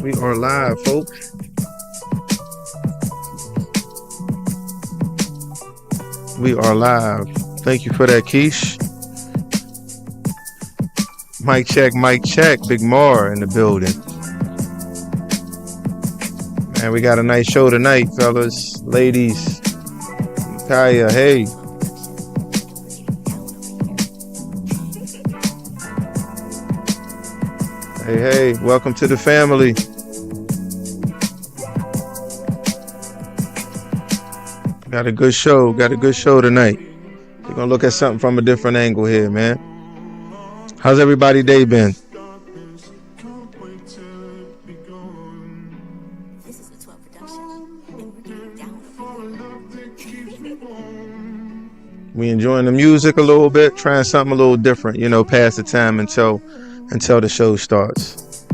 We are live, folks. We are live. Thank you for that, Keish. Mic check, mic check. Big Mar in the building. Man, we got a nice show tonight, fellas, ladies. Kaya, hey. Hey, hey, welcome to the family. Got a good show tonight. We're gonna look at something from a different angle here, man. How's everybody's day been? We enjoying the music a little bit, trying something a little different, pass the time until the show starts.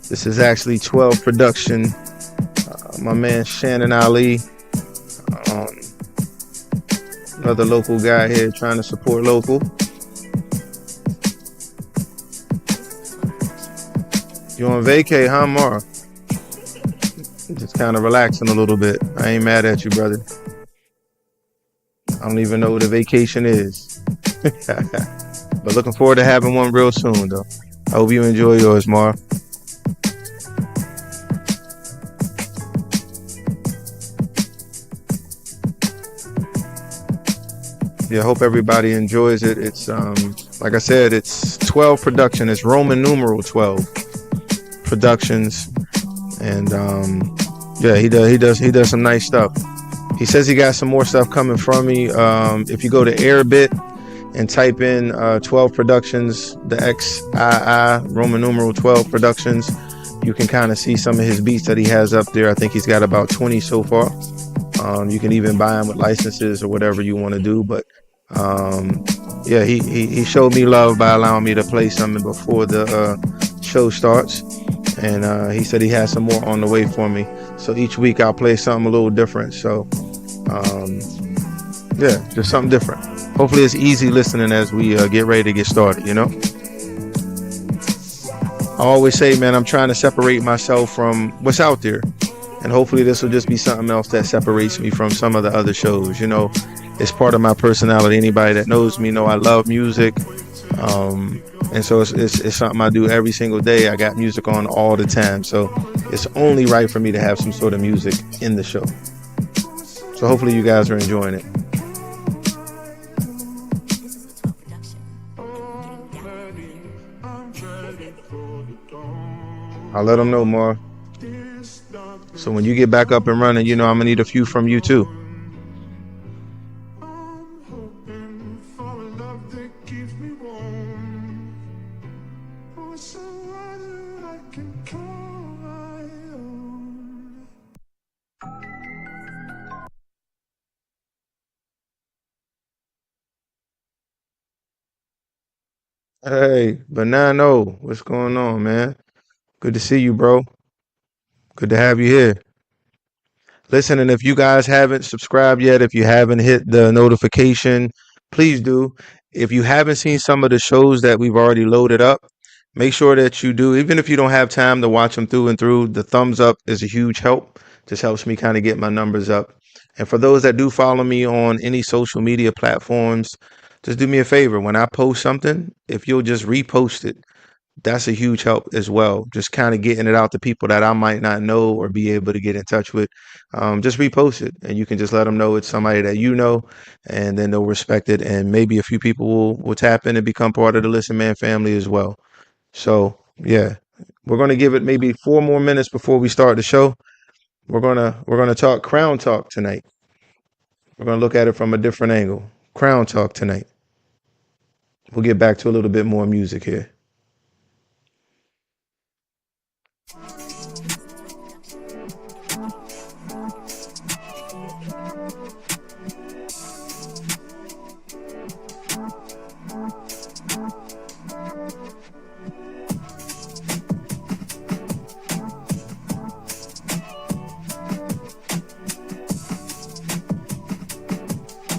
This is actually 12 production. My man Shannon Ali, another local guy here trying to support local. You on vacay, huh, Mar? Just kind of relaxing a little bit. I ain't mad at you, brother. I don't even know what a vacation is. But looking forward to having one real soon, though. I hope you enjoy yours, Mar. Yeah, I hope everybody enjoys it. It's like I said, it's 12 production. It's Roman numeral 12 productions, and yeah, he does some nice stuff. He says he got some more stuff coming from me. If you go to Airbit and type in 12 productions, the XII Roman numeral 12 productions, you can kind of see some of his beats that he has up there. I think he's got about 20 so far. You can even buy them with licenses or whatever you want to do. But yeah, he showed me love by allowing me to play something before the show starts. And he said he has some more on the way for me. So each week I'll play something a little different. So yeah, just something different. Hopefully it's easy listening as we get ready to get started, I always say, man, I'm trying to separate myself from what's out there. And hopefully this will just be something else that separates me from some of the other shows. It's part of my personality. Anybody that knows me know I love music. And so it's something I do every single day. I got music on all the time. So it's only right for me to have some sort of music in the show. So hopefully you guys are enjoying it. I'll let them know more. So when you get back up and running, I'm gonna need a few from you too. Hey, Banano, what's going on, man? Good to see you, bro. Good to have you here. Listen, and if you guys haven't subscribed yet, if you haven't hit the notification, please do. If you haven't seen some of the shows that we've already loaded up, make sure that you do. Even if you don't have time to watch them through and through, the thumbs up is a huge help. Just helps me kind of get my numbers up. And for those that do follow me on any social media platforms, just do me a favor. When I post something, if you'll just repost it, That's a huge help as well. Just kind of getting it out to people that I might not know or be able to get in touch with. Just repost it, and you can just let them know it's somebody that you know, and then they'll respect it. And maybe a few people will tap in and become part of the Listen Man family as well. So yeah, we're gonna give it maybe 4 more minutes before we start the show. We're gonna talk Crown Talk tonight. We're gonna look at it from a different angle. Crown Talk tonight. We'll get back to a little bit more music here.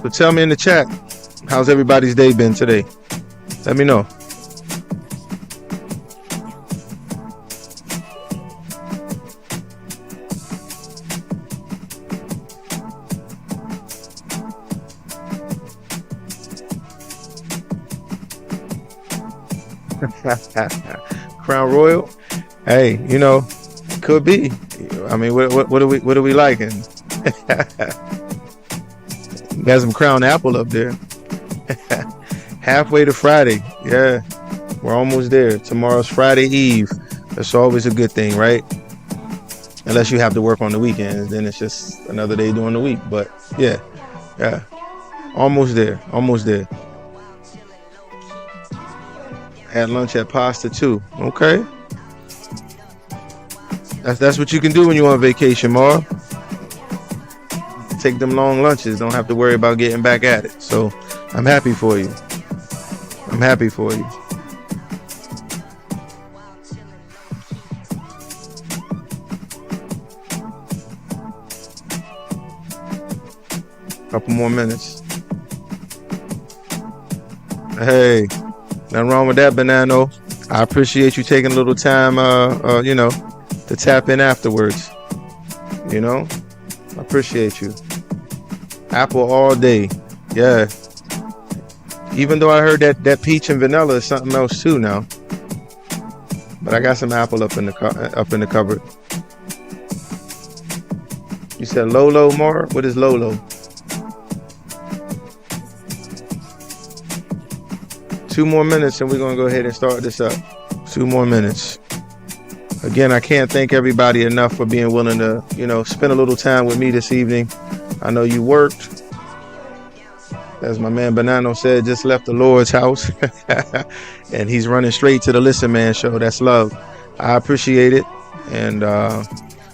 So tell me in the chat, how's everybody's day been today? Let me know. Crown Royal. Hey, could be. I mean, what are we liking? Got some Crown Apple up there. Halfway to Friday. Yeah, we're almost there. Tomorrow's Friday Eve. That's always a good thing, right? Unless you have to work on the weekends, then it's just another day during the week. But yeah, almost there. Almost there. Had lunch at Pasta too. Okay. That's what you can do when you're on vacation, Mar. Take them long lunches. Don't have to worry about getting back at it. So I'm happy for you. I'm happy for you. Couple more minutes. Hey, nothing wrong with that, Banano. I appreciate you taking a little time, to tap in afterwards. I appreciate you. Apple all day. Yeah. Even though I heard that peach and vanilla is something else too now. But I got some apple up in the cupboard. You said Lolo, Mar? What is Lolo? 2 more minutes and we're going to go ahead and start this up. 2 more minutes. Again, I can't thank everybody enough for being willing to, spend a little time with me this evening. I know you worked. As my man Banano said, just left the Lord's house. And he's running straight to the Listen Man show. That's love. I appreciate it. And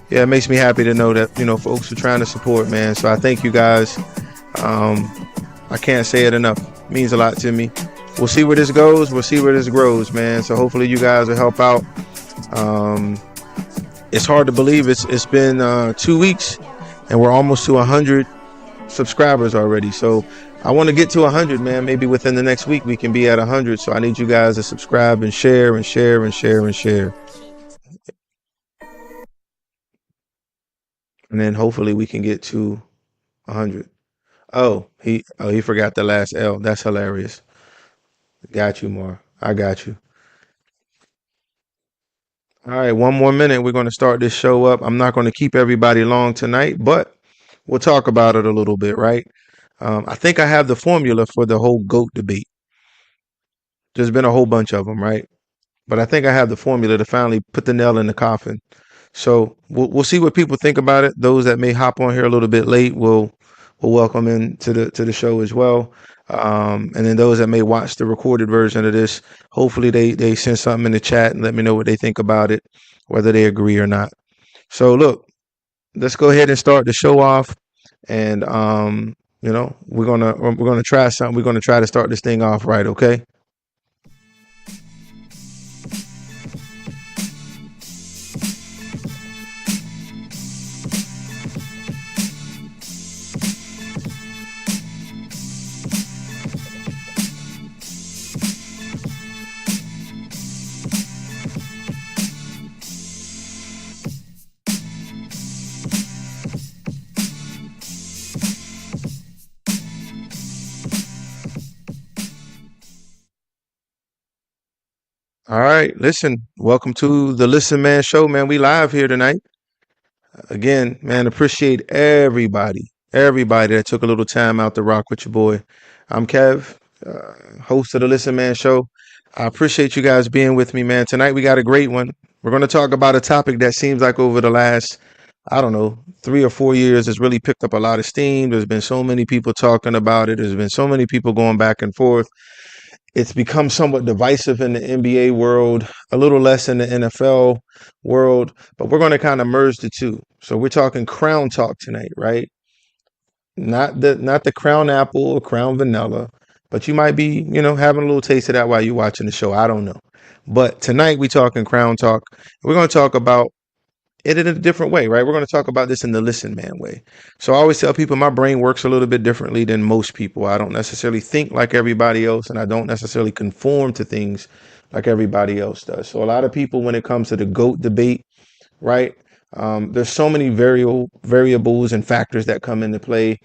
it makes me happy to know that, folks are trying to support, man. So I thank you guys. I can't say it enough. It means a lot to me. We'll see where this goes. We'll see where this grows, man. So hopefully you guys will help out. It's hard to believe it's been 2 weeks and we're almost to 100 subscribers already. So I want to get to 100, man. Maybe within the next week we can be at 100. So I need you guys to subscribe and share and share and share and share. And then hopefully we can get to 100. Oh, he forgot the last L. That's hilarious. Got you, Mar. I got you. All right, 1 more minute. We're going to start this show up. I'm not going to keep everybody long tonight, but we'll talk about it a little bit, right? I think I have the formula for the whole GOAT debate. There's been a whole bunch of them, right? But I think I have the formula to finally put the nail in the coffin. So we'll see what people think about it. Those that may hop on here a little bit late will welcome into the show as well. And then those that may watch the recorded version of this, hopefully they send something in the chat and let me know what they think about it, whether they agree or not. So look, let's go ahead and start the show off. And we're gonna try something. We're gonna try to start this thing off right, okay? All right, listen. Welcome to the Listen Man Show, man. We live here tonight. Again, man, appreciate everybody that took a little time out to rock with your boy. I'm Kev, host of the Listen Man Show. I appreciate you guys being with me, man. Tonight we got a great one. We're going to talk about a topic that seems like over the last, I don't know, 3 or 4 years has really picked up a lot of steam. There's been so many people talking about it. There's been so many people going back and forth. It's become somewhat divisive in the NBA world, a little less in the NFL world, but we're going to kind of merge the two. So we're talking crown talk tonight, right? Not the crown apple or crown vanilla, but you might be, having a little taste of that while you're watching the show. I don't know. But tonight we talking crown talk. We're going to talk about it in a different way, right? We're going to talk about this in the listen man way. So I always tell people my brain works a little bit differently than most people. I don't necessarily think like everybody else, and I don't necessarily conform to things like everybody else does. So a lot of people, when it comes to the GOAT debate, right? There's so many variables and factors that come into play.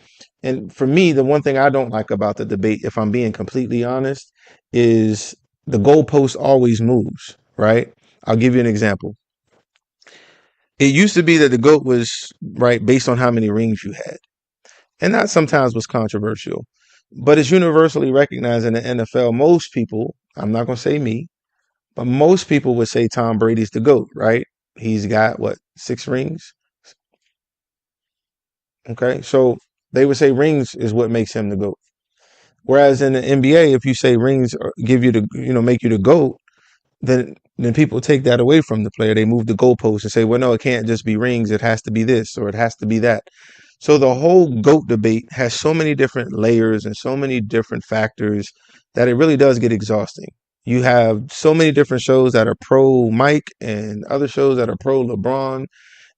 And for me, the one thing I don't like about the debate, if I'm being completely honest, is the goalpost always moves, right? I'll give you an example. It used to be that the GOAT was right based on how many rings you had. And that sometimes was controversial. But it's universally recognized in the NFL. Most people, I'm not going to say me, but most people would say Tom Brady's the GOAT, right? He's got what, 6 rings? Okay. So they would say rings is what makes him the GOAT. Whereas in the NBA, if you say rings give you the, make you the GOAT, then people take that away from the player. They move the goalpost and say, well, no, it can't just be rings. It has to be this or it has to be that. So the whole GOAT debate has so many different layers and so many different factors that it really does get exhausting. You have so many different shows that are pro Mike and other shows that are pro LeBron.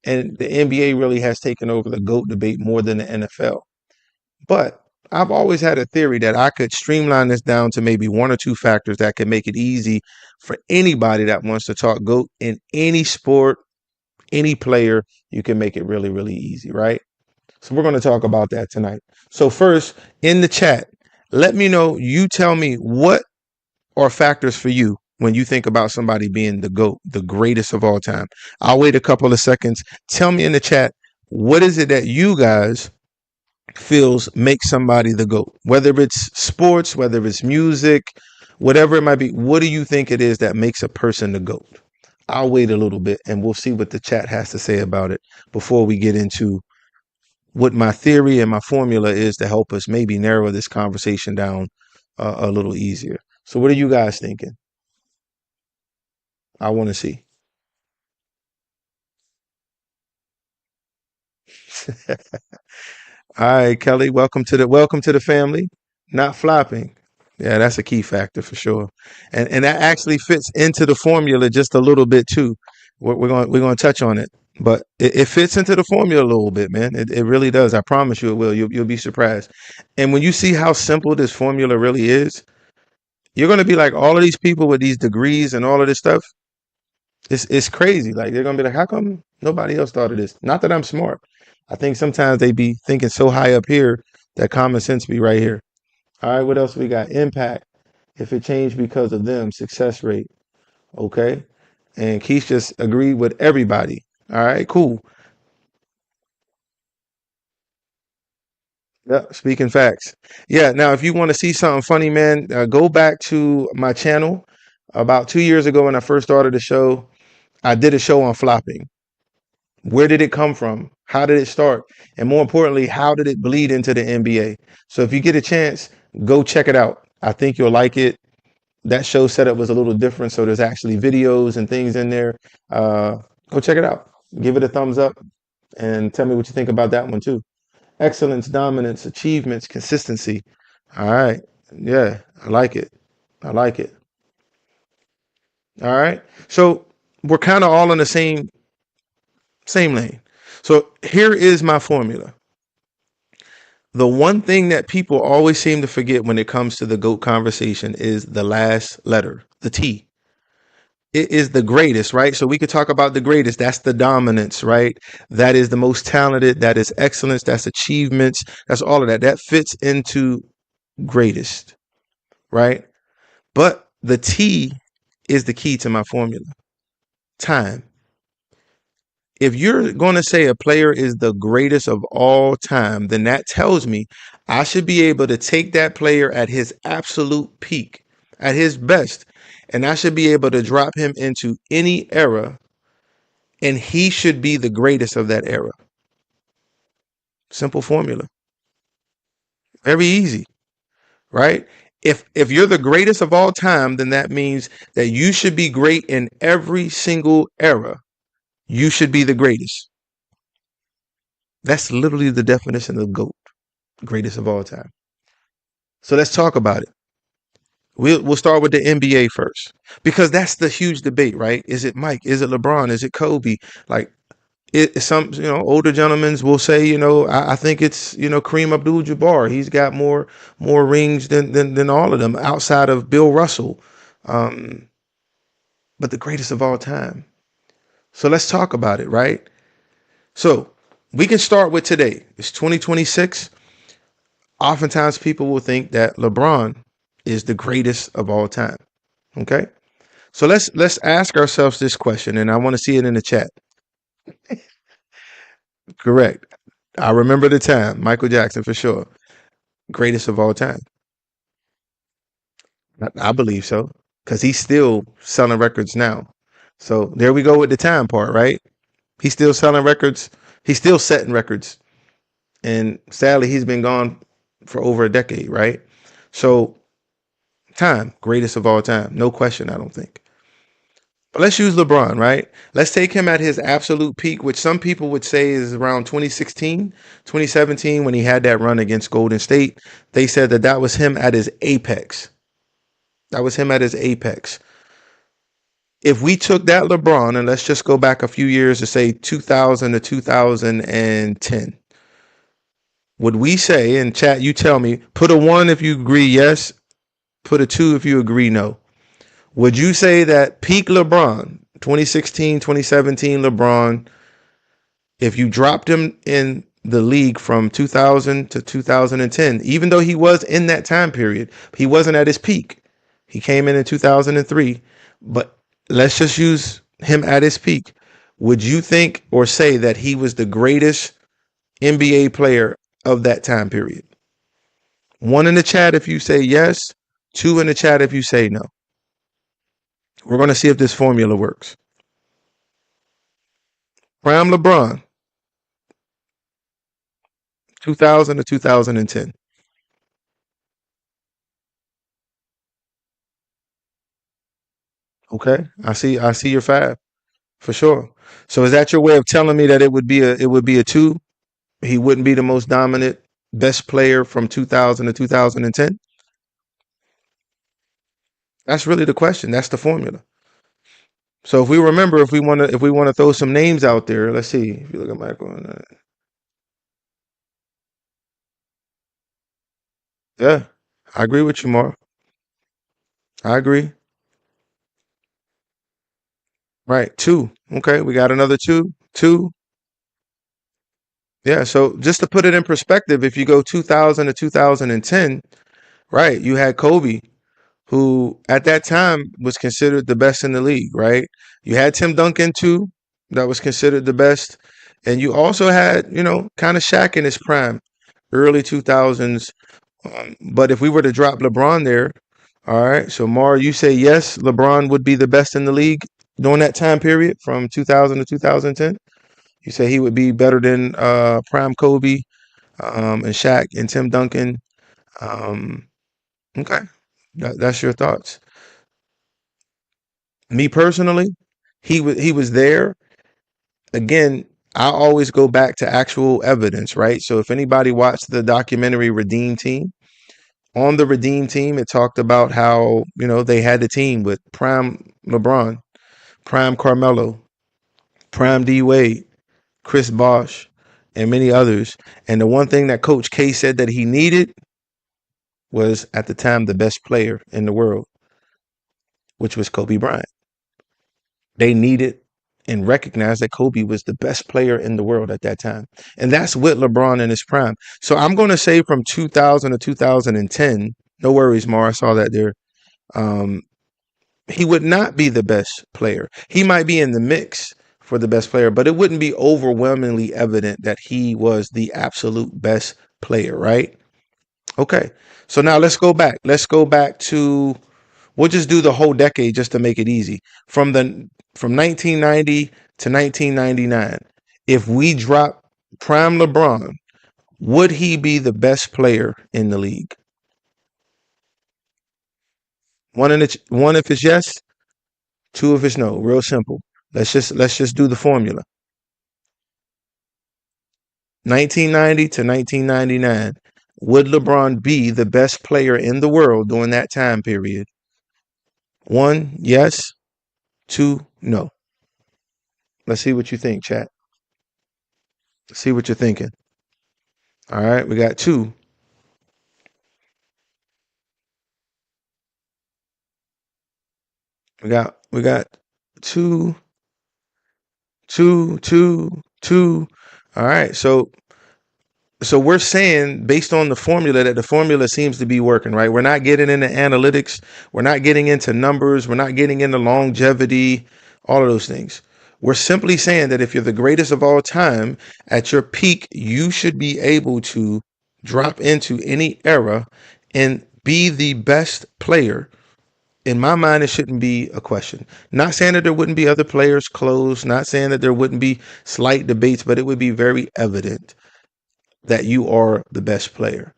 And the NBA really has taken over the GOAT debate more than the NFL. But I've always had a theory that I could streamline this down to maybe one or two factors that could make it easy for anybody that wants to talk GOAT in any sport, any player. You can make it really, really easy, right? So we're going to talk about that tonight. So first, in the chat, let me know, you tell me what are factors for you when you think about somebody being the GOAT, the greatest of all time. I'll wait a couple of seconds. Tell me in the chat, what is it that you guys feels make somebody the GOAT? Whether it's sports, whether it's music, whatever it might be, what do you think it is that makes a person the GOAT? I'll wait a little bit and we'll see what the chat has to say about it before we get into what my theory and my formula is to help us maybe narrow this conversation down a little easier. So what are you guys thinking? I want to see. All right, Kelly, welcome to the family. Not flopping. Yeah, that's a key factor for sure. And that actually fits into the formula just a little bit too. We're going to touch on it. But it fits into the formula a little bit, man. It really does. I promise you it will. You'll be surprised. And when you see how simple this formula really is, you're going to be like, all of these people with these degrees and all of this stuff, it's crazy. Like, they're gonna be like, how come nobody else thought of this? Not that I'm smart. I think sometimes they be thinking so high up here that common sense be right here. All right, what else we got? Impact. If it changed because of them, success rate. Okay. And Keith just agreed with everybody. All right, cool. Yeah, speaking facts. Yeah, now if you want to see something funny, man, go back to my channel. About 2 years ago when I first started the show, I did a show on flopping. Where did it come from? How did it start? And more importantly, how did it bleed into the NBA? So if you get a chance, go check it out. I think you'll like it. That show setup was a little different, so there's actually videos and things in there. Uh, Go check it out. Give it a thumbs up and tell me what you think about that one too. Excellence, dominance, achievements, consistency. All right. Yeah, I like it. I like it. All right. So we're kind of all in the same lane. So here is my formula. The one thing that people always seem to forget when it comes to the GOAT conversation is the last letter, the T. It is the greatest, right? So we could talk about the greatest. That's the dominance, right? That is the most talented. That is excellence. That's achievements. That's all of that. That fits into greatest, right? But the T is the key to my formula. Time. If you're going to say a player is the greatest of all time, then that tells me I should be able to take that player at his absolute peak, at his best, and I should be able to drop him into any era, and he should be the greatest of that era. Simple formula. Very easy, right? If you're the greatest of all time, then that means that you should be great in every single era. You should be the greatest. That's literally the definition of GOAT, greatest of all time. So let's talk about it. We'll start with the NBA first because that's the huge debate, right? Is it Mike? Is it LeBron? Is it Kobe? Like some older gentlemen will say, I think it's Kareem Abdul-Jabbar. He's got more rings than all of them outside of Bill Russell, but the greatest of all time. So let's talk about it, right? So we can start with today. It's 2026. Oftentimes people will think that LeBron is the greatest of all time. Okay. So let's ask ourselves this question, and I want to see it in the chat. Correct. I remember the time. Michael Jackson for sure. Greatest of all time. I believe so. Because he's still selling records now. So there we go with the time part, right? He's still selling records. He's still setting records. And sadly, he's been gone for over a decade, right? So time, greatest of all time. No question, I don't think. But let's use LeBron, right? Let's take him at his absolute peak, which some people would say is around 2016, 2017, when he had that run against Golden State. They said that was him at his apex. That was him at his apex. If we took that LeBron, and let's just go back a few years to say 2000 to 2010, would we say, in chat, you tell me, put a 1 if you agree yes, put a 2 if you agree no. Would you say that peak LeBron, 2016, 2017 LeBron, if you dropped him in the league from 2000 to 2010, even though he was in that time period, he wasn't at his peak. He came in 2003, but let's just use him at his peak. Would you think or say that he was the greatest NBA player of that time period? 1 in the chat if you say yes, 2 in the chat if you say no. We're going to see if this formula works. Prime LeBron, 2000 to 2010. Okay, I see your 5 for sure. So is that your way of telling me that it would be a 2? He wouldn't be the most dominant best player from 2000 to 2010? That's really the question. That's the formula. So if we remember, if we want to throw some names out there, let's see. If you look at Michael, yeah, I agree with you, Mark. I agree. Right, 2. Okay, we got another 2. 2. Yeah. So just to put it in perspective, if you go 2000 to 2010, right, you had Kobe, who at that time was considered the best in the league, right? You had Tim Duncan too, that was considered the best. And you also had, kind of Shaq in his prime, early 2000s. But if we were to drop LeBron there, all right, so Mar, you say yes, LeBron would be the best in the league during that time period from 2000 to 2010? You say he would be better than prime Kobe and Shaq and Tim Duncan. Okay, that's your thoughts. Me personally, he was there. Again, I always go back to actual evidence, right? So if anybody watched the documentary Redeem Team, on the Redeem Team, it talked about how, they had the team with prime LeBron, prime Carmelo, prime D Wade, Chris Bosh, and many others. And the one thing that Coach K said that he needed was at the time the best player in the world, which was Kobe Bryant. They needed and recognized that Kobe was the best player in the world at that time. And that's with LeBron in his prime. So I'm going to say from 2000 to 2010, no worries, Mar, I saw that there. he would not be the best player. He might be in the mix for the best player, but it wouldn't be overwhelmingly evident that he was the absolute best player, right? Okay. So now let's go back. Let's go back to, we'll just do the whole decade just to make it easy. From 1990 to 1999. If we drop prime LeBron, would he be the best player in the league? One if it's yes, two if it's no. Real simple. Let's just do the formula. 1990 to 1999. Would LeBron be the best player in the world during that time period? One, yes. Two, no. Let's see what you think, chat. Let's see what you're thinking. All right, we got two. We got two, two. All right, so we're saying based on the formula that the formula seems to be working, right? We're not getting into analytics, we're not getting into numbers, we're not getting into longevity, all of those things. We're simply saying that if you're the greatest of all time, at your peak, you should be able to drop into any era and be the best player. In my mind, it shouldn't be a question. Not saying that there wouldn't be other players close, not saying that there wouldn't be slight debates, but it would be very evident that you are the best player,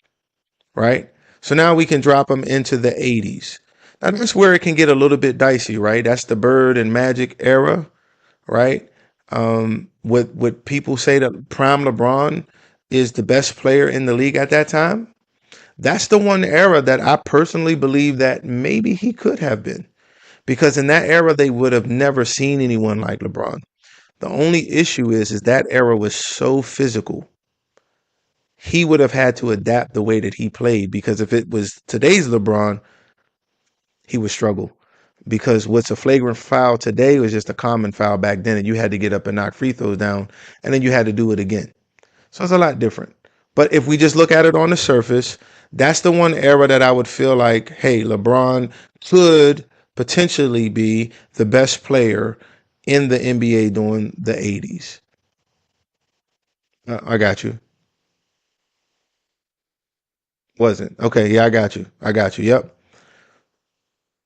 right? So now we can drop them into the 80s. Now that's where it can get a little bit dicey, right? That's the Bird and Magic era, right? Would people say that prime LeBron is the best player in the league at that time? That's the one era that I personally believe that maybe he could have been, because in that era they would have never seen anyone like LeBron. The only issue is that era was so physical. He would have had to adapt the way that he played, because if it was today's LeBron, he would struggle. Because what's a flagrant foul today was just a common foul back then, and you had to get up and knock free throws down, and then you had to do it again. So it's a lot different. But if we just look at it on the surface, that's the one era that I would feel like, hey, LeBron could potentially be the best player in the NBA during the 80s. I got you. Wasn't. Okay, yeah, I got you. I got you. Yep.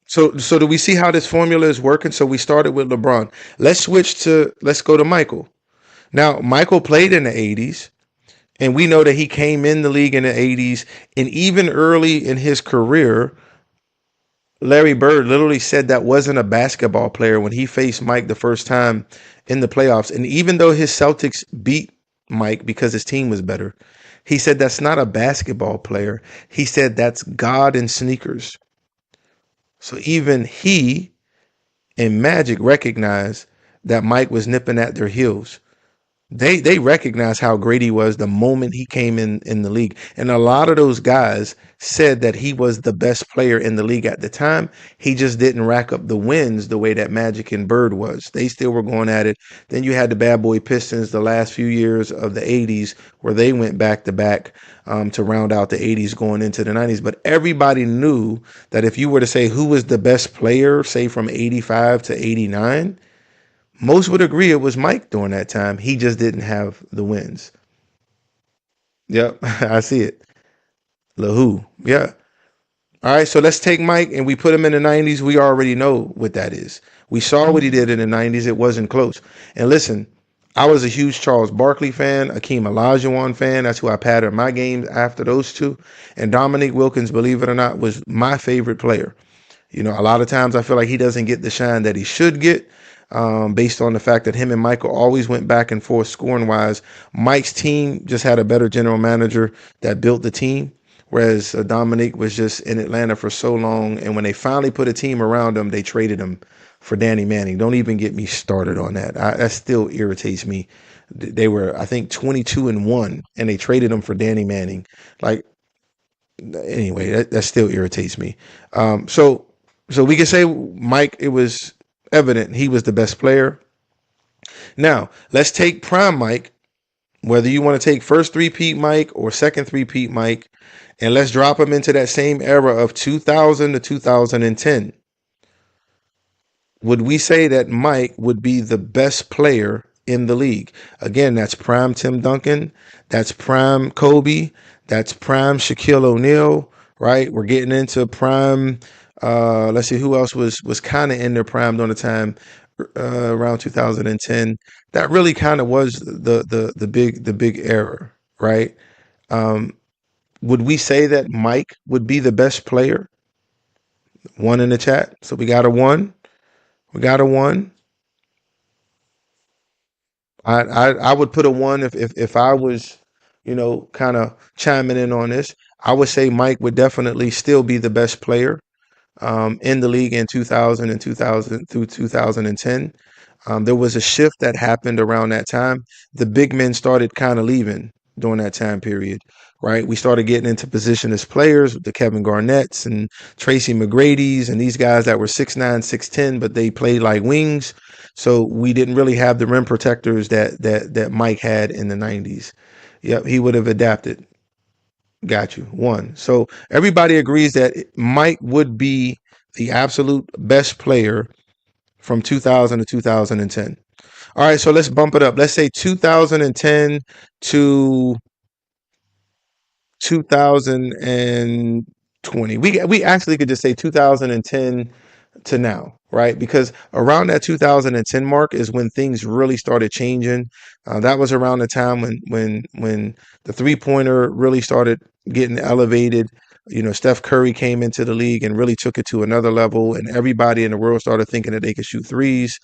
So do we see how this formula is working? So we started with LeBron. Let's go to Michael. Now, Michael played in the 80s, and we know that he came in the league in the 80s, and even early in his career, Larry Bird literally said that wasn't a basketball player when he faced Mike the first time in the playoffs. And even though his Celtics beat Mike because his team was better, he said that's not a basketball player. He said that's God in sneakers. So even he and Magic recognized that Mike was nipping at their heels. They recognized how great he was the moment he came in the league. And a lot of those guys said that he was the best player in the league at the time. He just didn't rack up the wins the way that Magic and Bird was. They still were going at it. Then you had the bad boy Pistons the last few years of the 80s where they went back to back to round out the 80s going into the 90s. But everybody knew that if you were to say who was the best player, say from 85 to 89, most would agree it was Mike during that time. He just didn't have the wins. Yep, I see it. Lahu. Yeah. All right, so let's take Mike and we put him in the 90s. We already know what that is. We saw what he did in the 90s. It wasn't close. And listen, I was a huge Charles Barkley fan, Akeem Olajuwon fan. That's who I patterned my games after those two. And Dominique Wilkins, believe it or not, was my favorite player. You know, a lot of times I feel like he doesn't get the shine that he should get, based on the fact that him and Michael always went back and forth scoring wise. Mike's team just had a better general manager that built the team, whereas Dominique was just in Atlanta for so long. And when they finally put a team around him, they traded him for Danny Manning. Don't even get me started on that. That still irritates me. They were, I think, 22-1, and they traded him for Danny Manning. Like, anyway, that still irritates me. So we can say Mike, it was evident he was the best player. Now, let's take prime Mike, whether you want to take first three-peat Mike or second three-peat Mike, and let's drop him into that same era of 2000 to 2010. would we say that Mike would be the best player in the league? Again, that's prime Tim Duncan, that's prime Kobe, that's prime Shaquille O'Neal, right? We're getting into prime. Let's see who else was kind of in their prime during the time around 2010. That really kind of was the big error, right? Um, would we say that Mike would be the best player? One in the chat. So we got a one. We got a one. I would put a one if I was, kind of chiming in on this. I would say Mike would definitely still be the best player in the league in 2000 and 2000 through 2010. There was a shift that happened around that time. The big men started kind of leaving during that time period, right? We started getting into position as players, the Kevin Garnett's and Tracy McGrady's and these guys that were 6'9", 6'10", but they played like wings. So we didn't really have the rim protectors that Mike had in the 90s. Yep, he would have adapted. Got you. One. So everybody agrees that Mike would be the absolute best player from 2000 to 2010. All right, so let's bump it up. Let's say 2010 to 2020. We actually could just say 2010 to now, right? Because around that 2010 mark is when things really started changing. That was around the time when the 3-pointer really started getting elevated. Steph Curry came into the league and really took it to another level, and everybody in the world started thinking that they could shoot threes.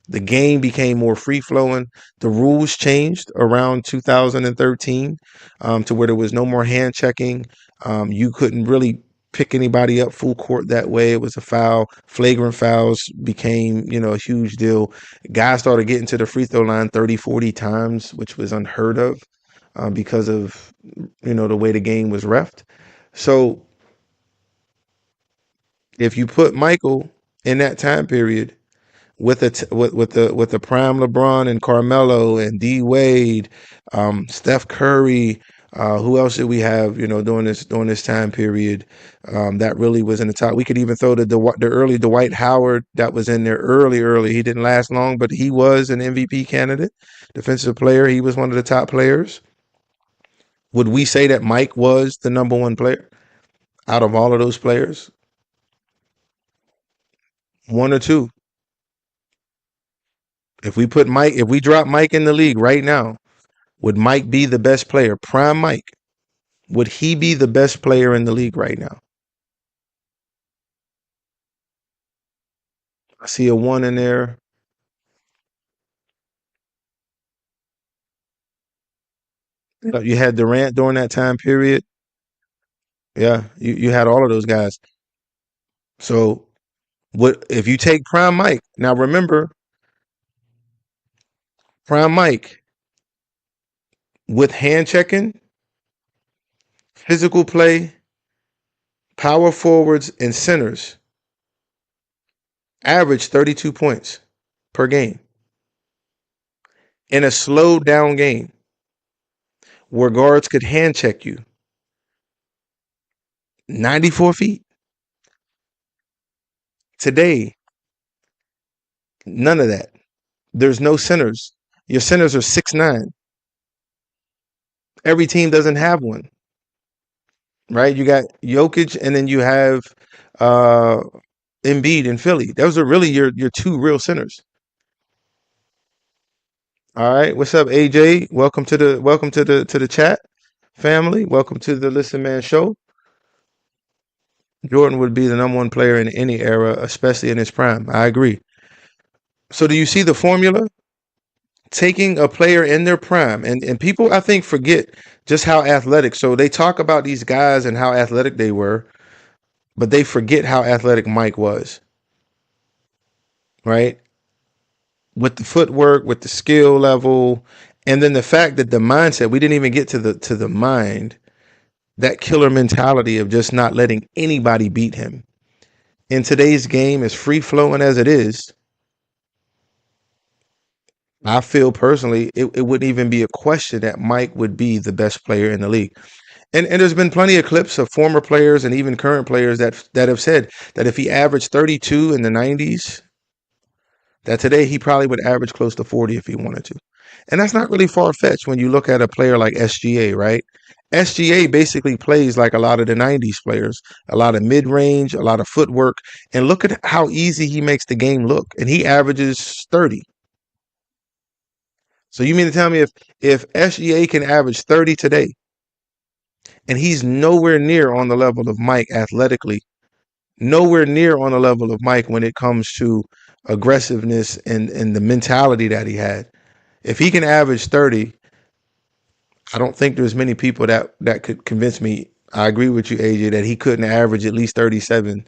The game became more free flowing. The rules changed around 2013 to where there was no more hand checking. You couldn't really pick anybody up full court that way. It was a foul. Flagrant fouls became, a huge deal. Guys started getting to the free throw line 30, 40 times, which was unheard of because of, the way the game was refed. So if you put Michael in that time period, with the prime LeBron and Carmelo and D Wade, Steph Curry. Who else did we have? During this time period, that really was in the top. We could even throw the early Dwight Howard that was in there early. He didn't last long, but he was an MVP candidate, defensive player. He was one of the top players. Would we say that Mike was the number one player out of all of those players? One or two? If we drop Mike in the league right now, would Mike be the best player? Prime Mike. Would he be the best player in the league right now? I see a one in there. You had Durant during that time period. Yeah, you had all of those guys. So what if you take Prime Mike? Now remember, Prime Mike with hand checking, physical play, power forwards, and centers average 32 points per game in a slowed down game where guards could hand check you. 94 feet. Today, none of that. There's no centers. Your centers are 6'9". Every team doesn't have one, right? You got Jokic and then you have uh Embiid in Philly. Those are really your two real centers. All right. What's up, AJ? Welcome to the chat family. Welcome to the Listen Man Show. Jordan would be the number one player in any era, especially in his prime. I agree. So do you see the formula? Taking a player in their prime, and people I think forget just how athletic. So they talk about these guys and how athletic they were, but they forget how athletic Mike was, right? With the footwork, with the skill level, and then the fact that the mindset, we didn't even get to the mind, that killer mentality of just not letting anybody beat him. In today's game, as free flowing as it is, I feel personally it wouldn't even be a question that Mike would be the best player in the league. And there's been plenty of clips of former players and even current players that have said that if he averaged 32 in the 90s, that today he probably would average close to 40 if he wanted to. And that's not really far fetched when you look at a player like SGA, right? SGA basically plays like a lot of the 90s players, a lot of mid range, a lot of footwork. And look at how easy he makes the game look. And he averages 30. So you mean to tell me if SGA can average 30 today, and he's nowhere near on the level of Mike athletically, nowhere near on the level of Mike when it comes to aggressiveness and the mentality that he had. If he can average 30, I don't think there's many people that could convince me. I agree with you, AJ, that he couldn't average at least 37,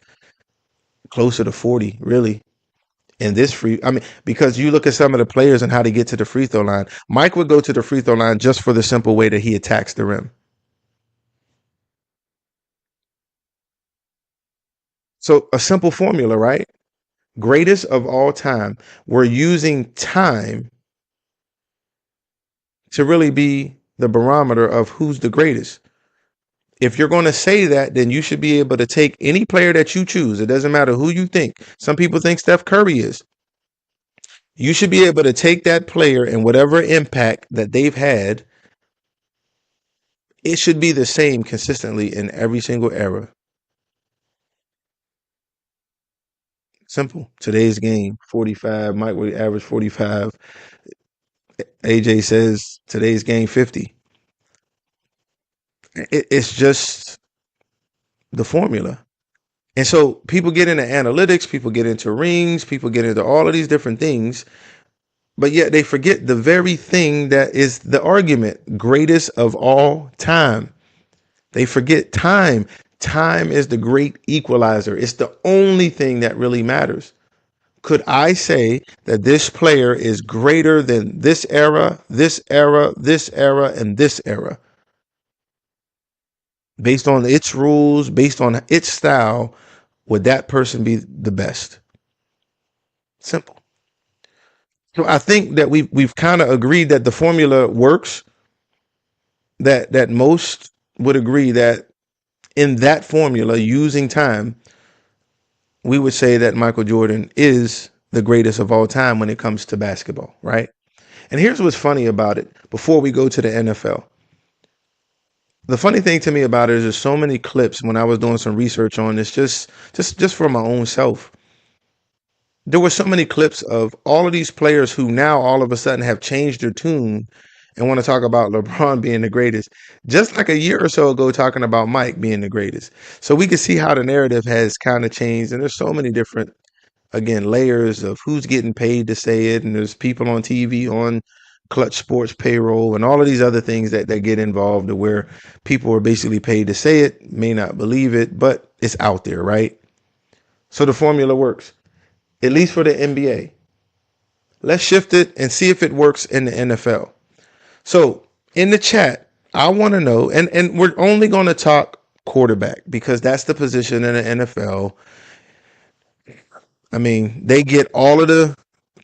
closer to 40, really. In this free, I mean, because you look at some of the players and how they get to the free throw line. Mike would go to the free throw line just for the simple way that he attacks the rim. So a simple formula, right? Greatest of all time. We're using time to really be the barometer of who's the greatest. If you're going to say that, then you should be able to take any player that you choose. It doesn't matter who you think. Some people think Steph Curry is. You should be able to take that player and whatever impact that they've had, it should be the same consistently in every single era. Simple. Today's game, 45. Mike would average 45. AJ says today's game, 50. It's just the formula. And so people get into analytics, people get into rings, people get into all of these different things, but yet they forget the very thing that is the argument, greatest of all time. They forget time. Time is the great equalizer. It's the only thing that really matters. Could I say that this player is greater than this era, this era, this era, and this era? Based on its rules, based on its style, would that person be the best? Simple. So I think that we've kind of agreed that the formula works. That most would agree that in that formula, using time, we would say that Michael Jordan is the greatest of all time when it comes to basketball, right? And here's what's funny about it before we go to the NFL. The funny thing to me about it is there's so many clips when I was doing some research on this, just for my own self. There were so many clips of all of these players who now all of a sudden have changed their tune and want to talk about LeBron being the greatest, just like a year or so ago talking about Mike being the greatest. So we can see how the narrative has kind of changed, and there's so many different, again, layers of who's getting paid to say it, and there's people on TV on Clutch Sports payroll and all of these other things that get involved where people are basically paid to say it, may not believe it, but it's out there, right? So the formula works, at least for the NBA. Let's shift it and see if it works in the NFL. So in the chat, I want to know, and we're only going to talk quarterback because that's the position in the NFL. I mean, they get all of the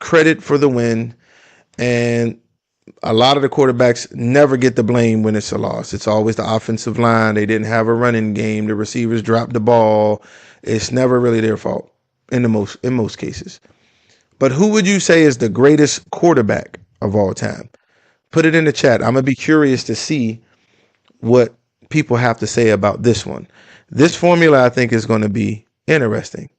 credit for the win, and a lot of the quarterbacks never get the blame when it's a loss. It's always the offensive line. They didn't have a running game. The receivers dropped the ball. It's never really their fault in most cases. But who would you say is the greatest quarterback of all time? Put it in the chat. I'm gonna be curious to see what people have to say about this one. This formula, I think, is going to be interesting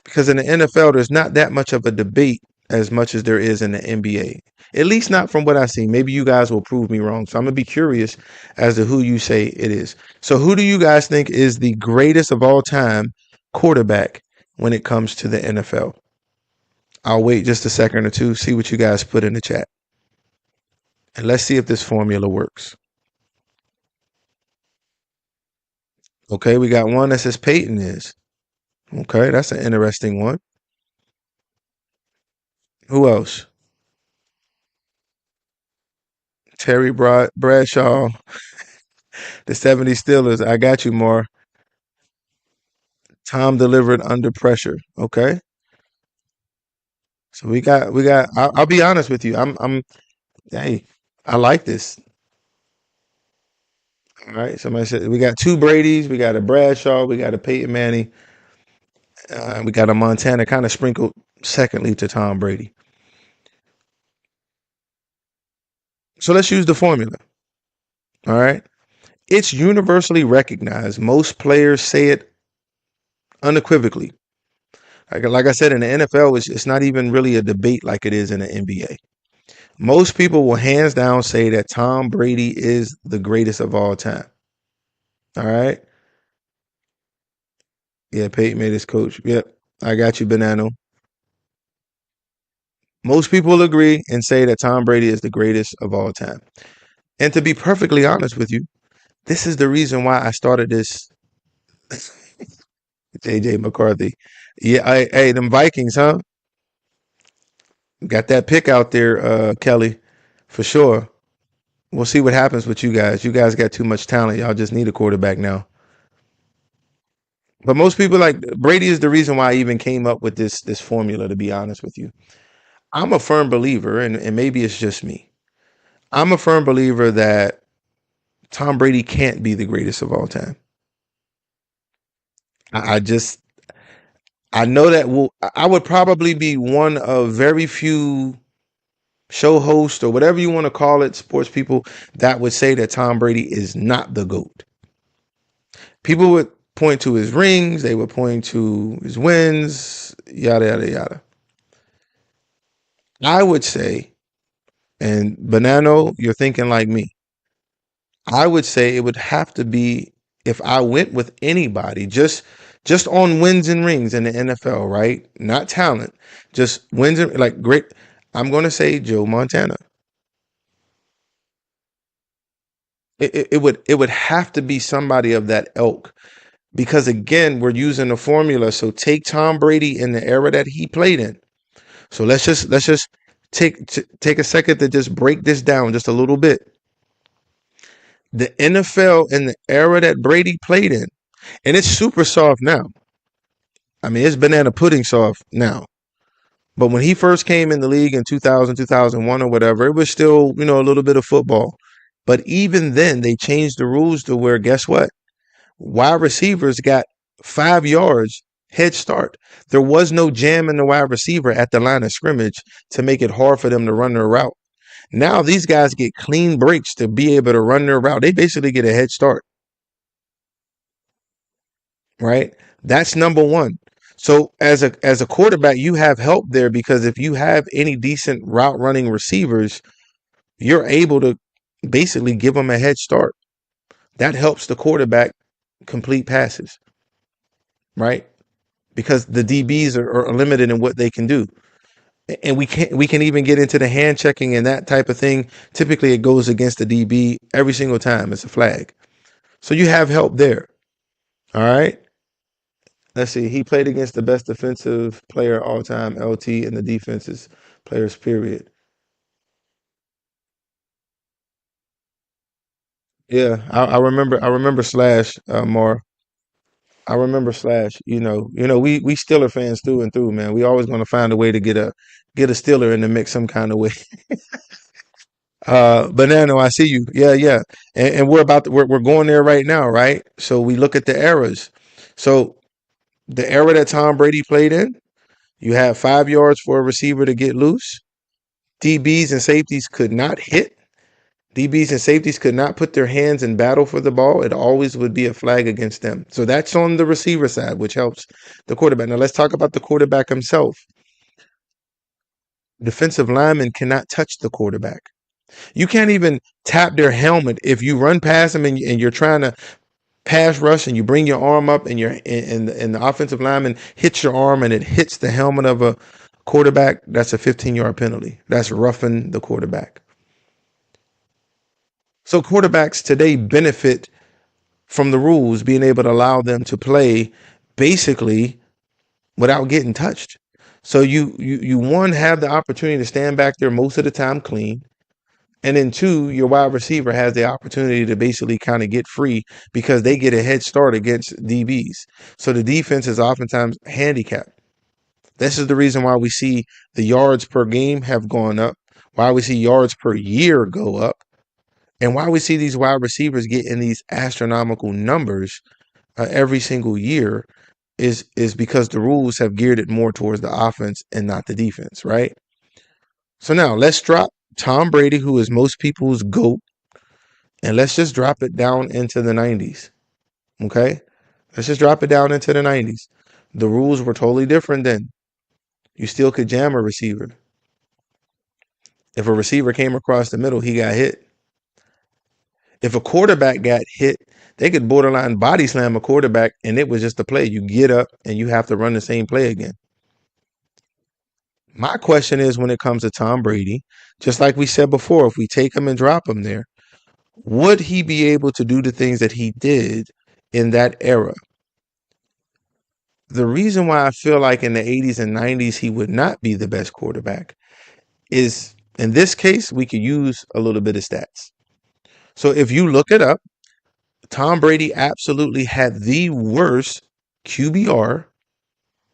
because in the NFL, there's not that much of a debate as much as there is in the NBA. At least not from what I see. Maybe you guys will prove me wrong. So I'm gonna be curious as to who you say it is. So who do you guys think is the greatest of all time quarterback when it comes to the NFL? I'll wait just a second or two, see what you guys put in the chat. And let's see if this formula works. Okay, we got one that says Peyton is. Okay, that's an interesting one. Who else? Terry Bradshaw, the 70 Steelers. I got you, Mar. Tom delivered under pressure. Okay. So we got I'll be honest with you. Hey, I like this. All right. Somebody said we got two Brady's, we got a Bradshaw, we got a Peyton Manning, we got a Montana kind of sprinkled secondly to Tom Brady. So let's use the formula. All right. It's universally recognized. Most players say it unequivocally. Like I said, in the NFL, it's not even really a debate like it is in the NBA. Most people will hands down say that Tom Brady is the greatest of all time. All right. Yeah, Peyton made his coach. Yep. I got you, Banano. Most people will agree and say that Tom Brady is the greatest of all time. And to be perfectly honest with you, this is the reason why I started this. JJ McCarthy. Yeah, hey, them Vikings, huh? Got that pick out there, Kelly, for sure. We'll see what happens with you guys. You guys got too much talent. Y'all just need a quarterback now. But most people like Brady is the reason why I even came up with this formula, to be honest with you. I'm a firm believer, and maybe it's just me. I'm a firm believer that Tom Brady can't be the greatest of all time. I just I know that I would probably be one of very few show hosts or whatever you want to call it, sports people that would say that Tom Brady is not the GOAT. People would point to his rings, they would point to his wins, yada yada yada. I would say, and Banano, you're thinking like me. I would say it would have to be if I went with anybody, just on wins and rings in the NFL, right? Not talent, just wins and like great. I'm going to say Joe Montana. It would have to be somebody of that ilk because again, we're using a formula. So take Tom Brady in the era that he played in. So let's just take a second to just break this down just a little bit. The NFL in the era that Brady played in, and it's super soft now. I mean, it's banana pudding soft now. But when he first came in the league in 2000, 2001 or whatever, it was still, a little bit of football. But even then, they changed the rules to where, guess what? Wide receivers got 5 yards head start. There was no jam in the wide receiver at the line of scrimmage to make it hard for them to run their route. Now these guys get clean breaks to be able to run their route. They basically get a head start, right? That's number one. So as a quarterback, you have help there because if you have any decent route running receivers, you're able to basically give them a head start. That helps the quarterback complete passes, right? Because the DBs are limited in what they can do. And we can even get into the hand checking and that type of thing. Typically it goes against the DB every single time. It's a flag. So you have help there. All right. Let's see. He played against the best defensive player all time, LT, in the defenses players, period. Yeah, I remember. I remember Slash more. I remember Slash. We Steeler fans through and through, man. We always going to find a way to get a Steeler in the mix some kind of way. Banano, I see you. Yeah, yeah. And we're going there right now, right? So we look at the eras. So the era that Tom Brady played in, you have 5 yards for a receiver to get loose. DBs and safeties could not hit. DBs and safeties could not put their hands in battle for the ball. It always would be a flag against them. So that's on the receiver side, which helps the quarterback. Now let's talk about the quarterback himself. Defensive linemen cannot touch the quarterback. You can't even tap their helmet if you run past them and you're trying to pass rush and you bring your arm up and the offensive lineman hits your arm and it hits the helmet of a quarterback. That's a 15-yard penalty. That's roughing the quarterback. So quarterbacks today benefit from the rules being able to allow them to play basically without getting touched. So you one have the opportunity to stand back there most of the time clean. And then two, your wide receiver has the opportunity to basically kind of get free because they get a head start against DBs. So the defense is oftentimes handicapped. This is the reason why we see the yards per game have gone up, why we see yards per year go up, and why we see these wide receivers get in these astronomical numbers every single year. is because the rules have geared it more towards the offense and not the defense, right? So now let's drop Tom Brady, who is most people's GOAT, and let's just drop it down into the 90s. Okay? Let's just drop it down into the 90s. The rules were totally different then. You still could jam a receiver. If a receiver came across the middle, he got hit. If a quarterback got hit, they could borderline body slam a quarterback, and it was just a play. You get up and you have to run the same play again. My question is, when it comes to Tom Brady, just like we said before, if we take him and drop him there, would he be able to do the things that he did in that era? The reason why I feel like in the 80s and 90s he would not be the best quarterback is, in this case, we could use a little bit of stats. So if you look it up, Tom Brady absolutely had the worst QBR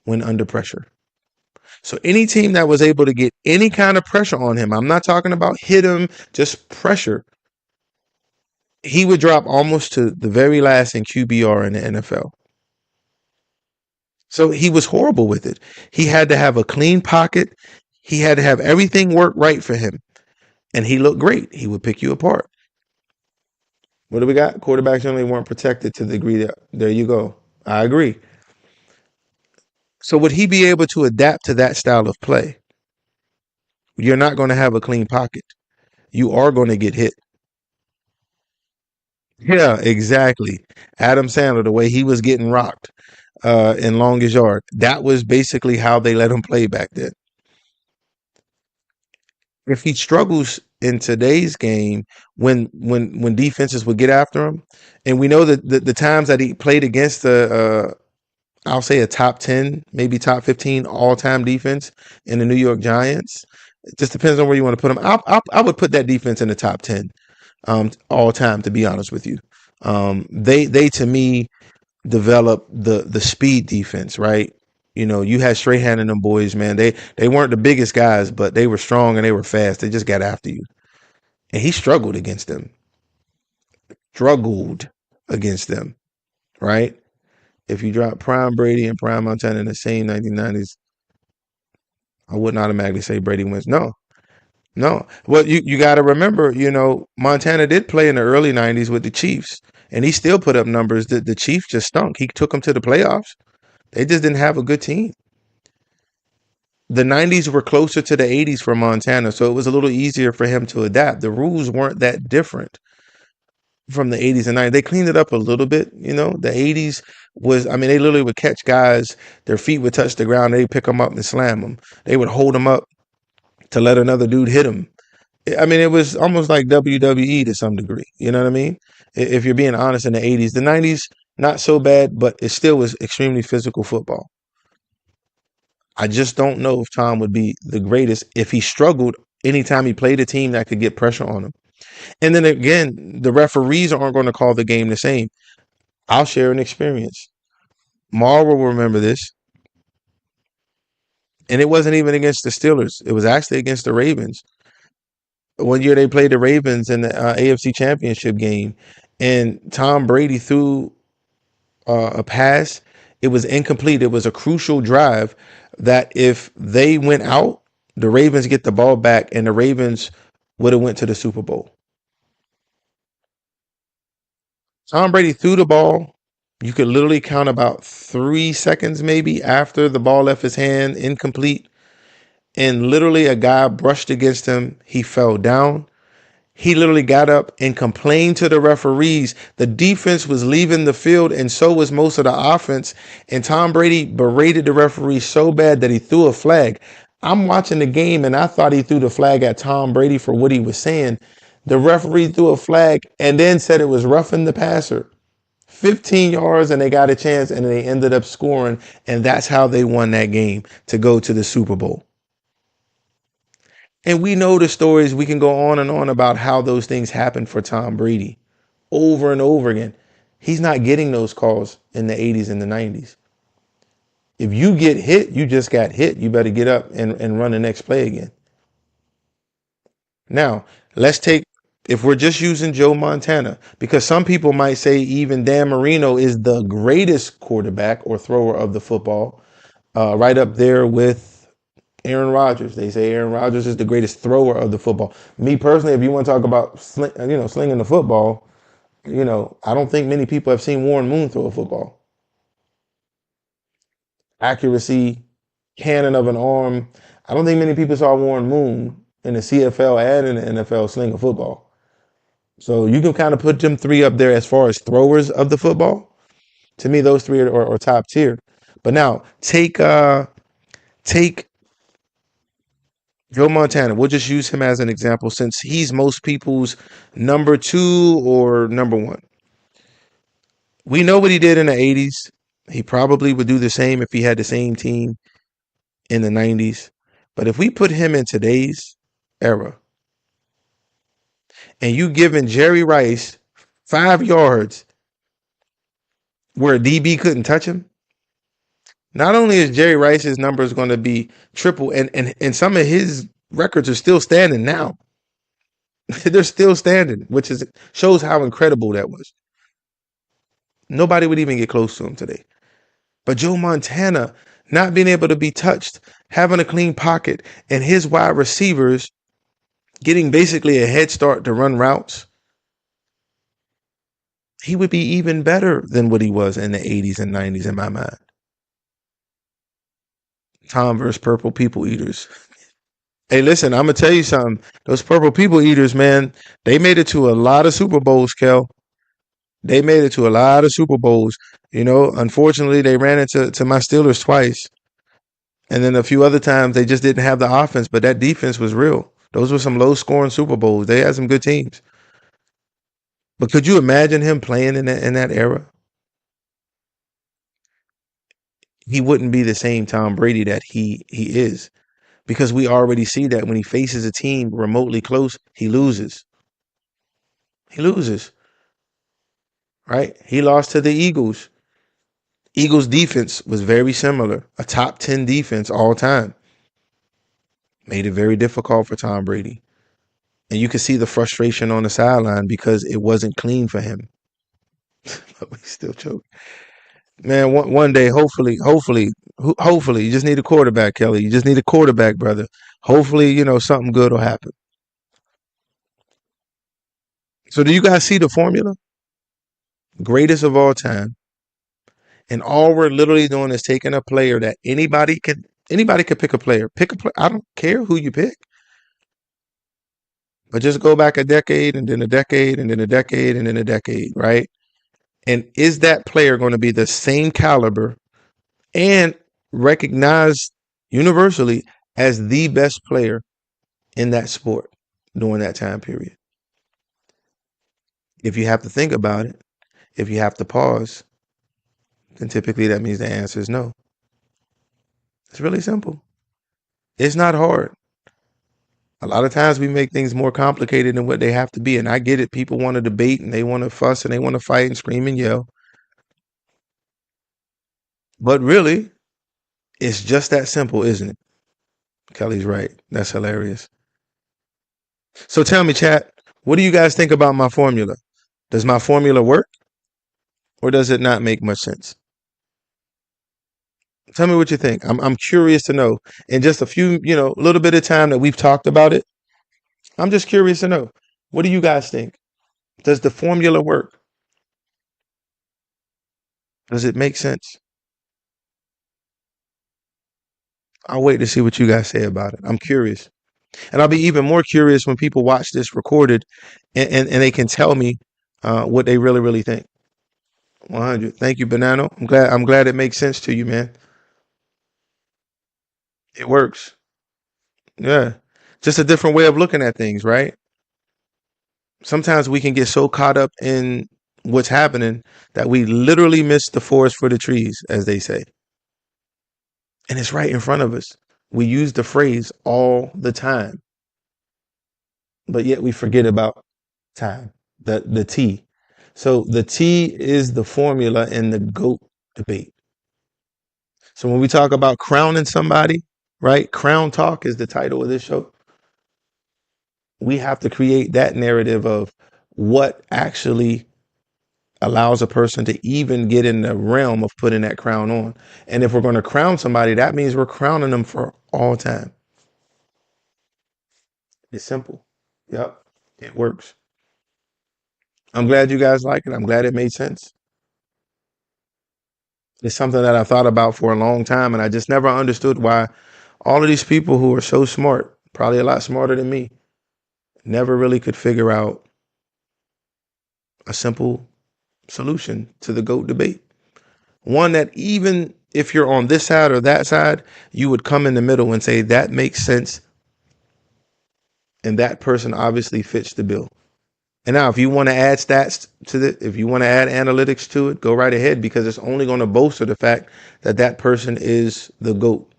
when under pressure. So any team that was able to get any kind of pressure on him, I'm not talking about hit him, just pressure, he would drop almost to the very last in QBR in the NFL. So he was horrible with it. He had to have a clean pocket. He had to have everything work right for him. And he looked great. He would pick you apart. What do we got? Quarterbacks generally weren't protected to the degree that, there you go. I agree. So would he be able to adapt to that style of play? You're not going to have a clean pocket. You are going to get hit. Yeah, exactly. Adam Sandler, the way he was getting rocked in Longest Yard, that was basically how they let him play back then. If he struggles in today's game, when defenses would get after him, and we know that the times that he played against the I'll say a top 10, maybe top 15 all time defense in the New York Giants. It just depends on where you want to put them. I would put that defense in the top 10 all time, to be honest with you. They to me developed the speed defense, right? You know, you had Strahan and them boys, man. They weren't the biggest guys, but they were strong and they were fast. They just got after you. And he struggled against them. Struggled against them, right? If you drop Prime Brady and Prime Montana in the same 1990s, I wouldn't automatically say Brady wins. No, no. Well, you got to remember, you know, Montana did play in the early 90s with the Chiefs, and he still put up numbers that the Chiefs just stunk. He took them to the playoffs. They just didn't have a good team. The 90s were closer to the 80s for Montana, so it was a little easier for him to adapt. The rules weren't that different from the 80s and 90s. They cleaned it up a little bit, you know. The 80s was, I mean, they literally would catch guys, their feet would touch the ground, they'd pick them up and slam them. They would hold them up to let another dude hit them. I mean, it was almost like WWE to some degree. You know what I mean? If you're being honest, in the 80s, the 90s, not so bad, but it still was extremely physical football. I just don't know if Tom would be the greatest if he struggled anytime he played a team that could get pressure on him. And then again, the referees aren't going to call the game the same. I'll share an experience. Mar will remember this. And it wasn't even against the Steelers. It was actually against the Ravens. One year they played the Ravens in the AFC Championship game, and Tom Brady threw a pass. It was incomplete. It was a crucial drive that if they went out, the Ravens get the ball back, and the Ravens would have went to the Super Bowl. Tom Brady threw the ball. You could literally count about 3 seconds maybe after the ball left his hand, incomplete. And literally a guy brushed against him. He fell down. He literally got up and complained to the referees. The defense was leaving the field, and so was most of the offense. And Tom Brady berated the referee so bad that he threw a flag. I'm watching the game, and I thought he threw the flag at Tom Brady for what he was saying. The referee threw a flag and then said it was roughing the passer. 15 yards, and they got a chance, and they ended up scoring. And that's how they won that game to go to the Super Bowl. And we know the stories. We can go on and on about how those things happen for Tom Brady over and over again. He's not getting those calls in the 80s and the 90s. If you get hit, you just got hit. You better get up and run the next play again. Now, let's take If we're just using Joe Montana, because some people might say even Dan Marino is the greatest quarterback or thrower of the football, right up there with Aaron Rodgers. They say Aaron Rodgers is the greatest thrower of the football. Me personally, if you want to talk about slinging the football, I don't think many people have seen Warren Moon throw a football. Accuracy, cannon of an arm. I don't think many people saw Warren Moon in the CFL and in the NFL sling a football. So you can kind of put them three up there as far as throwers of the football. To me, those three are top tier. But now take Joe Montana. We'll just use him as an example since he's most people's number two or number one. We know what he did in the 80s. He probably would do the same if he had the same team in the 90s. But if we put him in today's era and you giving Jerry Rice 5 yards where a DB couldn't touch him, not only is Jerry Rice's numbers going to be triple, and some of his records are still standing now. They're still standing, which shows how incredible that was. Nobody would even get close to him today. But Joe Montana not being able to be touched, having a clean pocket, and his wide receivers getting basically a head start to run routes, he would be even better than what he was in the 80s and 90s in my mind. Tom versus Purple People Eaters. Hey, listen, I'm going to tell you something. Those Purple People Eaters, man, they made it to a lot of Super Bowls, Kel. They made it to a lot of Super Bowls. Unfortunately, they ran into my Steelers twice. And then a few other times they just didn't have the offense, but that defense was real. Those were some low-scoring Super Bowls. They had some good teams. But could you imagine him playing in that era? He wouldn't be the same Tom Brady that he is, because we already see that when he faces a team remotely close, he loses. He loses, right? He lost to the Eagles. Eagles defense was very similar, a top 10 defense all time. Made it very difficult for Tom Brady. And you could see the frustration on the sideline because it wasn't clean for him. But we still choke. Man, one day, hopefully, you just need a quarterback, Kelly. You just need a quarterback, brother. Hopefully, something good will happen. So do you guys see the formula? Greatest of all time. And all we're literally doing is taking a player that anybody could pick a player. Pick a player. I don't care who you pick. But just go back a decade and then a decade and then a decade and then a decade, right? And is that player going to be the same caliber and recognized universally as the best player in that sport during that time period? If you have to think about it, if you have to pause, then typically that means the answer is no. It's really simple. It's not hard. A lot of times we make things more complicated than what they have to be. And I get it. People want to debate and they want to fuss and they want to fight and scream and yell. But really, it's just that simple, isn't it? Kelly's right. That's hilarious. So tell me, chat, what do you guys think about my formula? Does my formula work? Or does it not make much sense? Tell me what you think. I'm curious to know. In just a few, little bit of time that we've talked about it, I'm just curious to know. What do you guys think? Does the formula work? Does it make sense? I'll wait to see what you guys say about it. I'm curious. And I'll be even more curious when people watch this recorded and they can tell me what they really, really think. 100. Thank you, Banano. I'm glad it makes sense to you, man. It works. Yeah. Just a different way of looking at things, right? Sometimes we can get so caught up in what's happening that we literally miss the forest for the trees, as they say. And it's right in front of us. We use the phrase all the time, but yet we forget about time, the T. So the T is the formula in the GOAT debate. So when we talk about crowning somebody, right? Crown Talk is the title of this show. we have to create that narrative of what actually allows a person to even get in the realm of putting that crown on. And if we're going to crown somebody, that means we're crowning them for all time. It's simple. Yep. It works. I'm glad you guys like it. I'm glad it made sense. It's something that I thought about for a long time, and I just never understood why all of these people who are so smart, probably a lot smarter than me, never really could figure out a simple solution to the GOAT debate. One that even if you're on this side or that side, you would come in the middle and say that makes sense, and that person obviously fits the bill. And now, if you want to add stats to it, if you want to add analytics to it, go right ahead, because it's only going to bolster the fact that that person is the GOAT.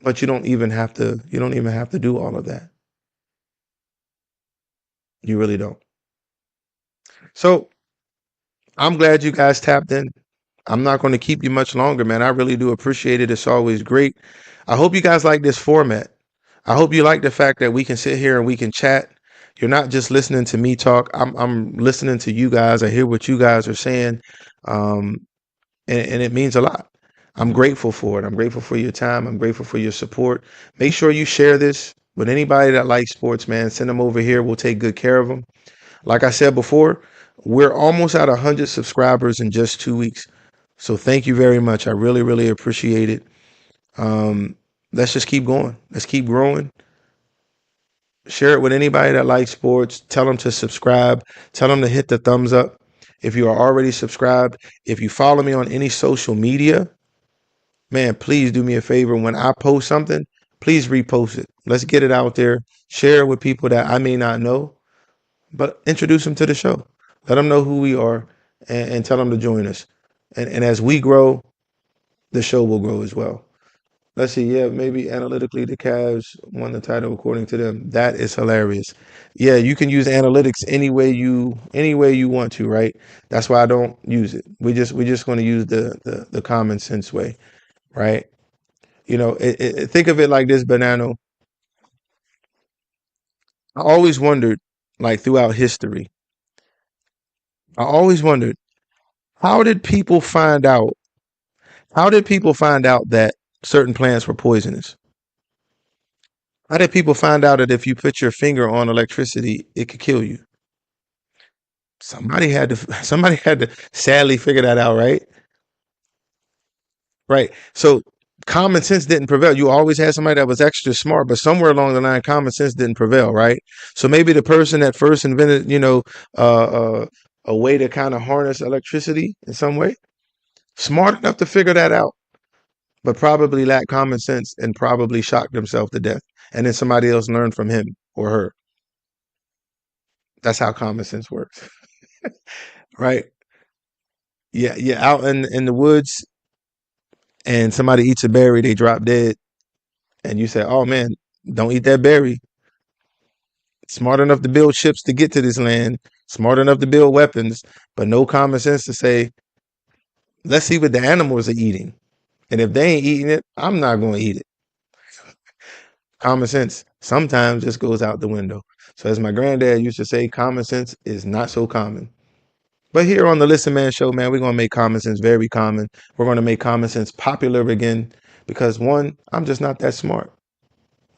But you don't even have to. You don't even have to do all of that. You really don't. So I'm glad you guys tapped in. I'm not going to keep you much longer, man. I really do appreciate it. It's always great. I hope you guys like this format. I hope you like the fact that we can sit here and we can chat. You're not just listening to me talk. I'm listening to you guys. I hear what you guys are saying. Um, and it means a lot. I'm grateful for it. I'm grateful for your time. I'm grateful for your support. Make sure you share this with anybody that likes sports, man. Send them over here. We'll take good care of them. Like I said before, we're almost at 100 subscribers in just 2 weeks. So thank you very much. I really, really appreciate it. Um, let's just keep going. Let's keep growing. Share it with anybody that likes sports. Tell them to subscribe. Tell them to hit the thumbs up. If you are already subscribed, if you follow me on any social media, man, please do me a favor. When I post something, please repost it. Let's get it out there. Share it with people that I may not know, but introduce them to the show. Let them know who we are, and tell them to join us. And as we grow, the show will grow as well. Let's see. Yeah, maybe analytically the Cavs won the title according to them. That is hilarious. Yeah, you can use analytics any way you want to, right? That's why I don't use it. We just going to use the common sense way, right? Think of it like this, Banano. I always wondered, like throughout history, I always wondered, how did people find out? How did people find out that certain plants were poisonous? How did people find out that if you put your finger on electricity, it could kill you? Somebody had to sadly figure that out, right? Right. So common sense didn't prevail. You always had somebody that was extra smart, but somewhere along the line, common sense didn't prevail, right? So maybe the person that first invented, uh, uh, a way to kind of harness electricity in some way, smart enough to figure that out, but probably lacked common sense and probably shocked himself to death. And then somebody else learned from him or her. That's how common sense works, right? Yeah, yeah. Out in the woods, and somebody eats a berry, they drop dead, and you say, "Oh man, don't eat that berry." Smart enough to build ships to get to this land, smart enough to build weapons, but no common sense to say, "Let's see what the animals are eating, and if they ain't eating it, I'm not going to eat it." Common sense sometimes just goes out the window. So as my granddad used to say, common sense is not so common. But here on the Listen Man Show, man, we're going to make common sense very common. We're going to make common sense popular again because, one, I'm just not that smart.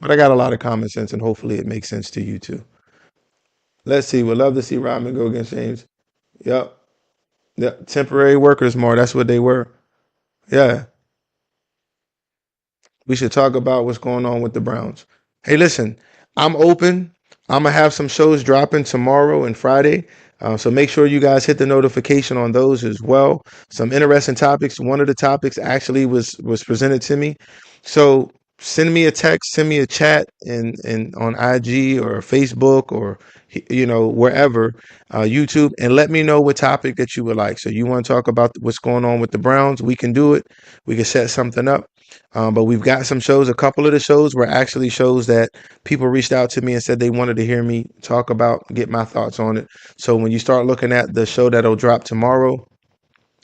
But I got a lot of common sense, and hopefully it makes sense to you too. Let's see. We'd love to see Rodman go against James. Yep. Yep. Temporary workers more. That's what they were. Yeah. We should talk about what's going on with the Browns. Hey, listen, I'm open. I'm going to have some shows dropping tomorrow and Friday. So make sure you guys hit the notification on those as well. Some interesting topics. One of the topics actually was presented to me. So send me a text, send me a chat in on IG or Facebook or wherever, YouTube, and let me know what topic that you would like. So you want to talk about what's going on with the Browns? We can do it. We can set something up. But we've got some shows. A couple of the shows were actually shows that people reached out to me and said they wanted to hear me talk about, get my thoughts on it. So when you start looking at the show that'll drop tomorrow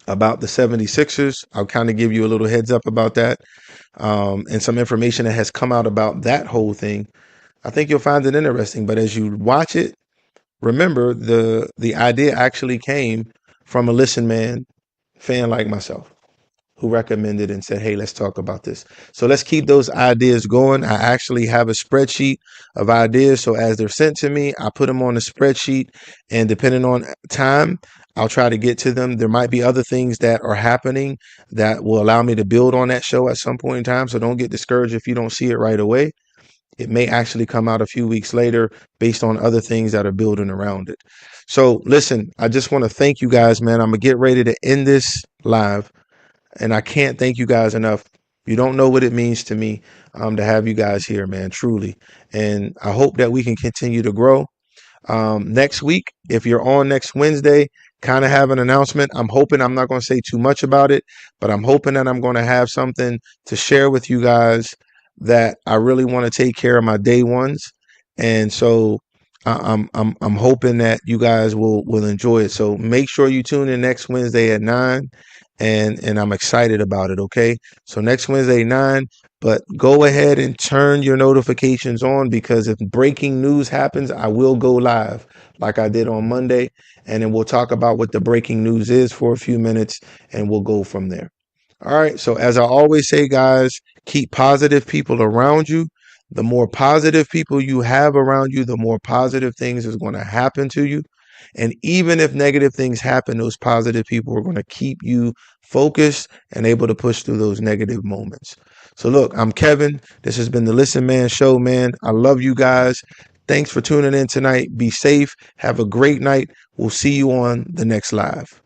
about the 76ers, I'll kind of give you a little heads up about that, and some information that has come out about that whole thing. I think you'll find it interesting. But as you watch it, remember the idea actually came from a listen man fan like myself who recommended and said, hey, let's talk about this. So let's keep those ideas going. I actually have a spreadsheet of ideas. So as they're sent to me, I put them on a spreadsheet, and depending on time, I'll try to get to them. There might be other things that are happening that will allow me to build on that show at some point in time. So don't get discouraged if you don't see it right away. It may actually come out a few weeks later based on other things that are building around it. So listen, I just want to thank you guys, man. I'm going to get ready to end this live. And I can't thank you guys enough. You don't know what it means to me to have you guys here, man, truly. And I hope that we can continue to grow. Next week, if you're on next Wednesday, kind of have an announcement. I'm hoping I'm not going to say too much about it, but I'm hoping that I'm going to have something to share with you guys that I really want to take care of my day ones. And so I'm hoping that you guys will enjoy it. So make sure you tune in next Wednesday at 9, and I'm excited about it. Okay. So next Wednesday, 9, but go ahead and turn your notifications on, because if breaking news happens, I will go live like I did on Monday. And then we'll talk about what the breaking news is for a few minutes, and we'll go from there. All right. So as I always say, guys, keep positive people around you. The more positive people you have around you, the more positive things is going to happen to you. And even if negative things happen, those positive people are going to keep you focused and able to push through those negative moments. So look, I'm Kevin. This has been the Listen Man Show, man. I love you guys. Thanks for tuning in tonight. Be safe. Have a great night. We'll see you on the next live.